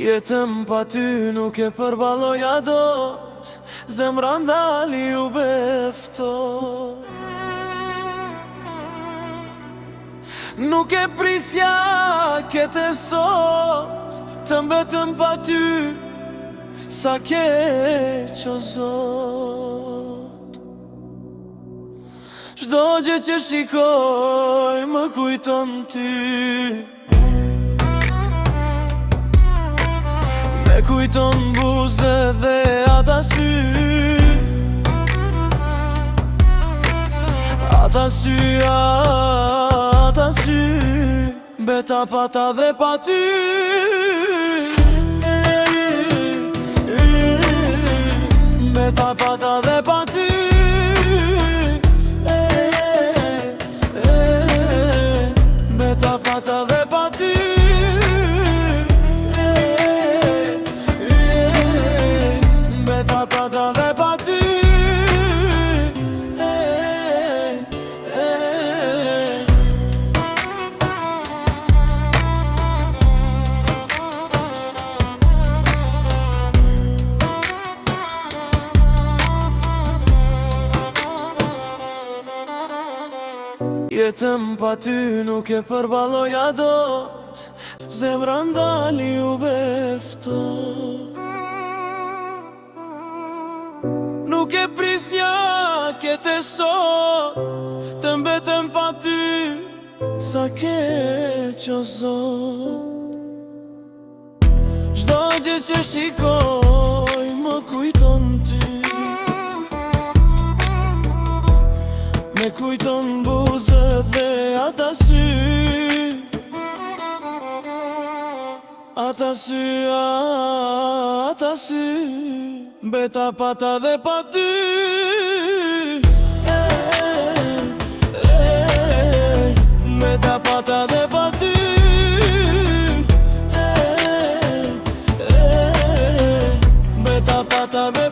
Jetëm pa ty nuk e përbaloja dot, zemra ndali u befto. Nuk e prisja kete sot, të mbetëm pa ty, sa keq o Zot. Çdo gjë që shikoj më kujton ty, me kujton buze dhe ata sy, ata sy, ata sy, beta pata dhe pa ty. Beta pata dhe pa ty. Beta pata dhe pa ty. Beta pata dhe pa ty. Jetëm pa ty nuk e përbaloja dot, zemra ndali u befto. Nuk e prisja kete sot, të mbetëm pa ty, sa keq o Zot. Çdo gjë që shikoj më kujton ty, me kujton buze dhe ata sy, ata sy, ata sy, beta pata dhe pa ty. Beta pata dhe pa ty. Beta pata dhe